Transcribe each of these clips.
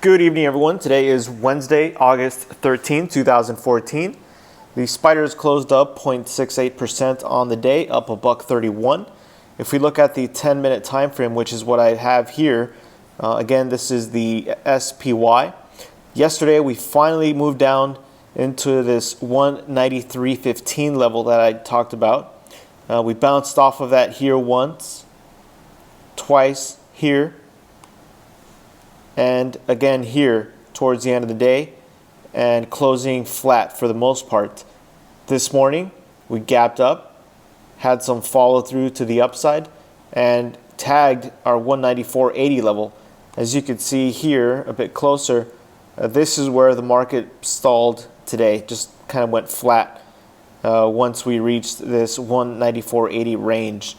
Good evening, everyone. Today is Wednesday, August 13, 2014. The spiders closed up 0.68% on the day, up $1.31. If we look at the 10-minute time frame, which is what I have here, again, this is the SPY. Yesterday, we finally moved down into this 193.15 level that I talked about. We bounced off of that here once, twice here, and again here towards the end of the day, and closing flat for the most part. This morning we gapped up, had some follow through to the upside, and tagged our 194.80 level. As you can see here a bit closer, this is where the market stalled today, just kind of went flat once we reached this 194.80 range.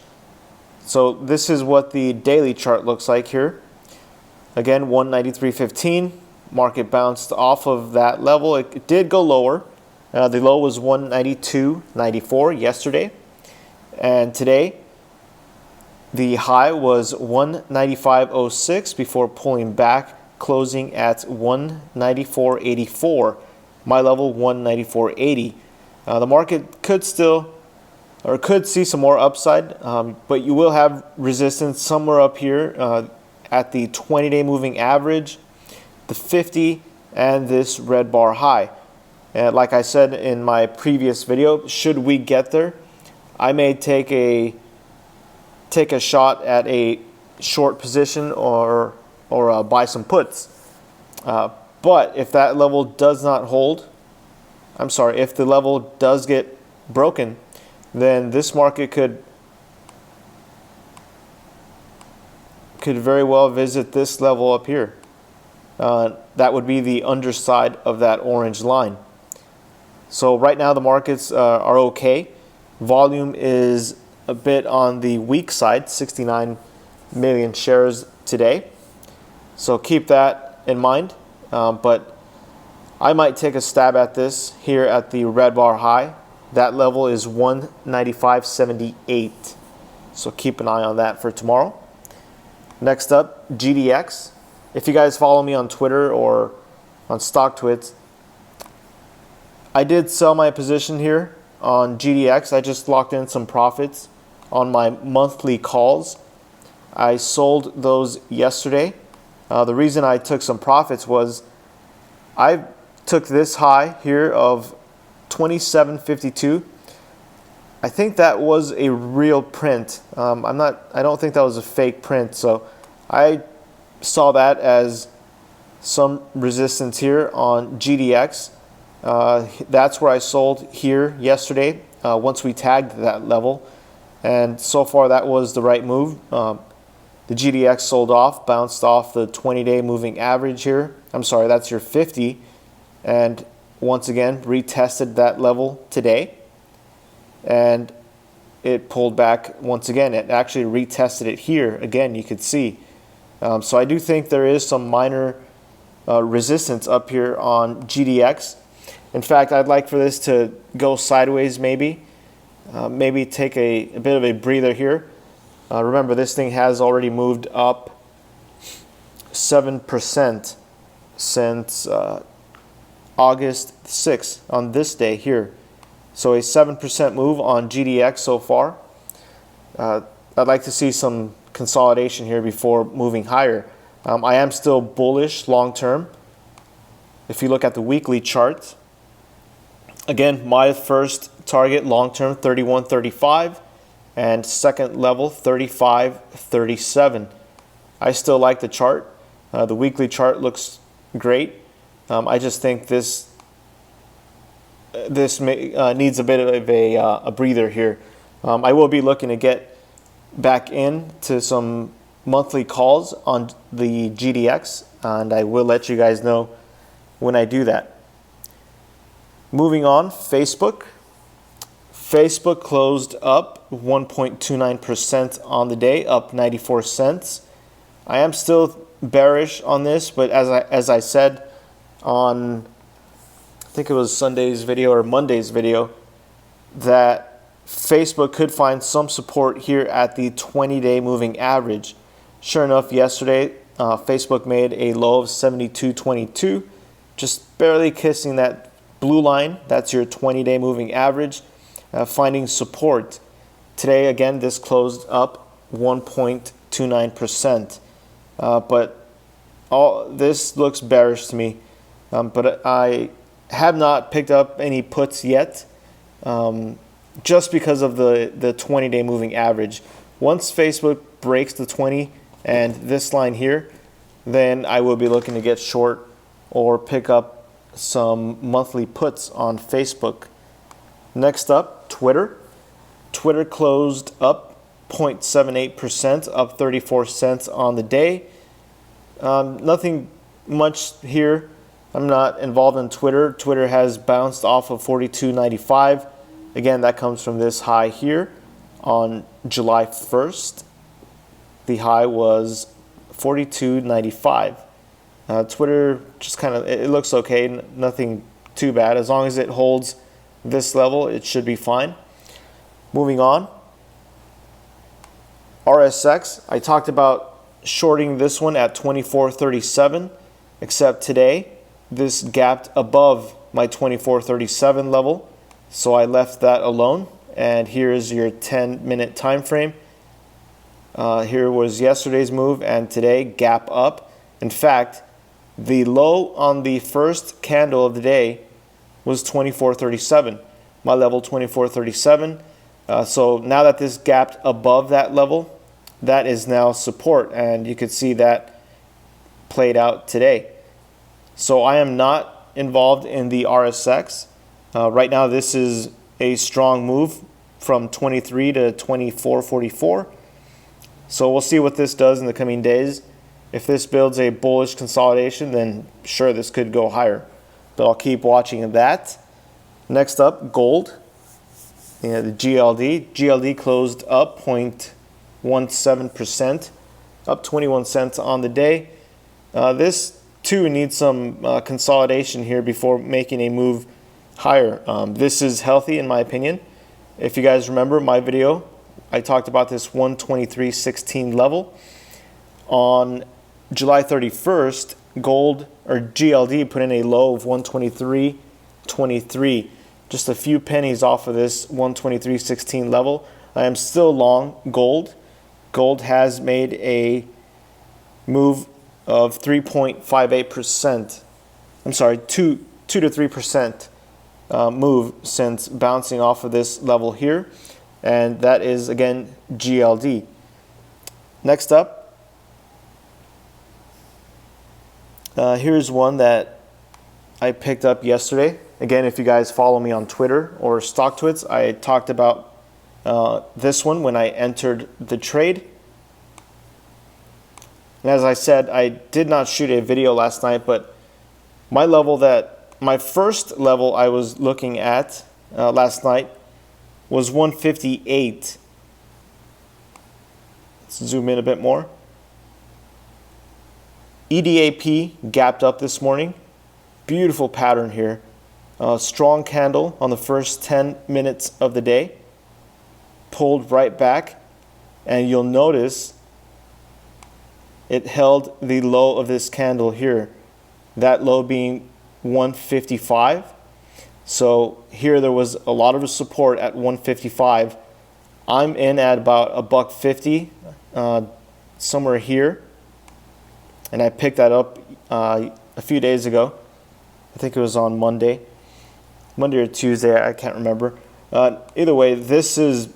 So this is what the daily chart looks like here. Again, 193.15, market bounced off of that level. It did go lower. The low was 192.94 yesterday. And today, the high was 195.06 before pulling back, closing at 194.84. My level, 194.80. The market could still, or could see some more upside, but you will have resistance somewhere up here at the 20-day moving average, the 50, and this red bar high. And like I said in my previous video, should we get there, I may take a shot at a short position or buy some puts. But if that level does not hold, if the level does get broken, then this market could very well visit this level up here. That would be the underside of that orange line. So right now the markets are okay. Volume is a bit on the weak side, 69 million shares today. So keep that in mind. But I might take a stab at this here at the red bar high. That level is 195.78. So keep an eye on that for tomorrow. Next up, GDX. If you guys follow me on Twitter or on StockTwits, I did sell my position here on GDX. I just locked in some profits on my monthly calls. I sold those yesterday. The reason I took some profits was I took this high here of 27.52. I think that was a real print. I don't think that was a fake print. So I saw that as some resistance here on GDX. That's where I sold here yesterday once we tagged that level. And so far that was the right move. The GDX sold off, bounced off the 20-day moving average here. That's your 50. And once again, retested that level today. And it pulled back once again. It actually retested it here. Again, you could see. So I do think there is some minor resistance up here on GDX. In fact, I'd like for this to go sideways maybe. Maybe take a bit of a breather here. Remember, this thing has already moved up 7% since August 6th on this day here. So a 7% move on GDX so far. I'd like to see some consolidation here before moving higher. I am still bullish long term. If you look at the weekly chart, again, my first target long term 31.35 and second level 35.37. I still like the chart. The weekly chart looks great. I just think this needs a bit of a breather here. I will be looking to get back into some monthly calls on the GDX, and I will let you guys know when I do that. Moving on, Facebook. Facebook closed up 1.29% on the day, up 94 cents. I am still bearish on this, but as I said on, I think it was Sunday's video or Monday's video, that Facebook could find some support here at the 20-day moving average. Sure enough, yesterday Facebook made a low of 72.22, just barely kissing that blue line. That's your 20-day moving average, finding support. Today, again, this closed up 1.29%, but all this looks bearish to me. But I have not picked up any puts yet, just because of the 20-day moving average. Once Facebook breaks the 20 and this line here, then I will be looking to get short or pick up some monthly puts on Facebook. Next up, Twitter. Twitter closed up 0.78%, up 34 cents on the day. Nothing much here. I'm not involved in Twitter. Twitter has bounced off of 42.95. Again, that comes from this high here on July 1st. The high was 42.95. Twitter just kind of, it looks okay, nothing too bad. As long as it holds this level, it should be fine. Moving on, RSX. I talked about shorting this one at 24.37, except today this gapped above my 24.37 level, so I left that alone. And here is your 10-minute time frame. Here was yesterday's move, and today gap up. In fact, the low on the first candle of the day was 24.37. My level 24.37. So now that this gapped above that level, that is now support, and you could see that played out today. So I am not involved in the RSX. Right now this is a strong move from 23 to 24.44. So we'll see what this does in the coming days. If this builds a bullish consolidation, then sure, this could go higher. But I'll keep watching that. Next up, gold. The GLD. GLD closed up 0.17%, up 21 cents on the day. This too needs some consolidation here before making a move higher. This is healthy in my opinion. If you guys remember my video, I talked about this 123.16 level. On July 31st, gold or GLD put in a low of 123.23, just a few pennies off of this 123.16 level. I am still long gold. Gold has made a move of 3.58%. I'm sorry, 2 to 3% move since bouncing off of this level here, and that is again GLD. Next up, here's one that I picked up yesterday. Again, if you guys follow me on Twitter or StockTwits, I talked about this one when I entered the trade. And as I said, I did not shoot a video last night, but my first level I was looking at last night was 158. Let's zoom in a bit more. EDAP gapped up this morning. Beautiful pattern here. Strong candle on the first 10 minutes of the day. Pulled right back, and you'll notice it held the low of this candle here. That low being 155. So here there was a lot of support at 155. I'm in at about $1.50, somewhere here, and I picked that up a few days ago. I think it was on Monday or Tuesday, I can't remember. Either way, this is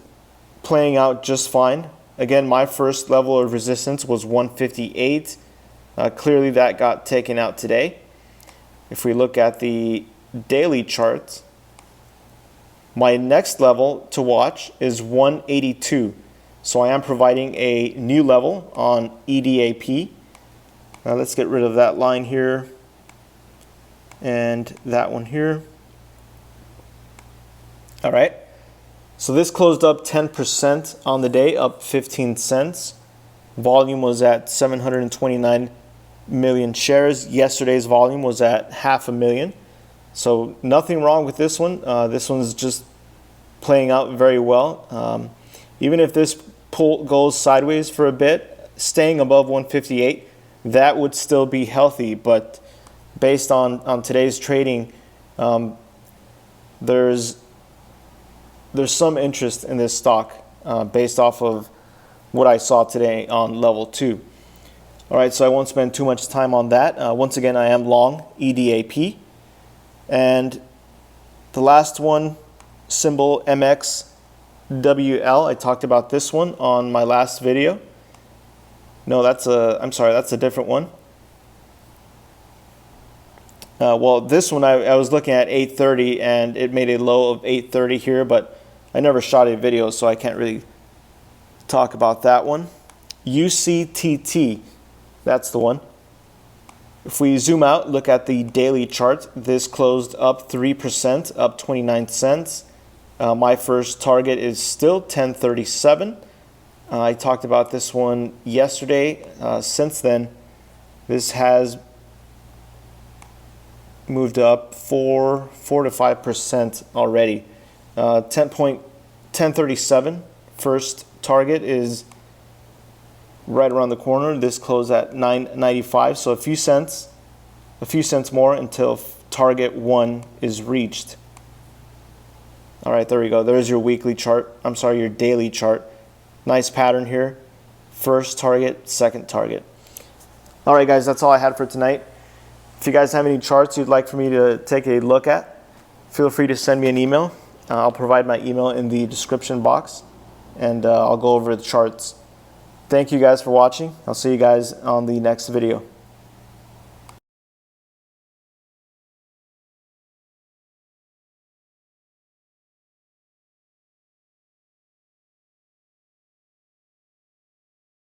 playing out just fine. Again, my first level of resistance was 158. Clearly that got taken out today. If we look at the daily chart, my next level to watch is 182. So I am providing a new level on EDAP. Now let's get rid of that line here and that one here. All right. So this closed up 10% on the day, up 15 cents. Volume was at 729 million shares. Yesterday's volume was at 500,000. So nothing wrong with this one. This one's just playing out very well. Even if this pull goes sideways for a bit, staying above 158 that would still be healthy. But based on today's trading, there's some interest in this stock based off of what I saw today on level 2. All right, so I won't spend too much time on that. Once again, I am long EDAP. And the last one, symbol MXWL, I talked about this one on my last video. No, that's a different one. Well, this one I was looking at 830 and it made a low of 830 here, but I never shot a video, so I can't really talk about that one. UCTT, that's the one. If we zoom out, look at the daily chart, this closed up 3%, up 29 cents. My first target is still 1037. I talked about this one yesterday. Since then, this has moved up 4 to 5% already. 1037, first target is right around the corner. This closed at 9.95, so a few cents more until target 1 is reached. All right, there we go. There's your weekly chart. I'm sorry, your daily chart. Nice pattern here. First target, second target. All right, guys, that's all I had for tonight. If you guys have any charts you'd like for me to take a look at, feel free to send me an email. I'll provide my email in the description box, and I'll go over the charts. Thank you guys for watching. I'll see you guys on the next video.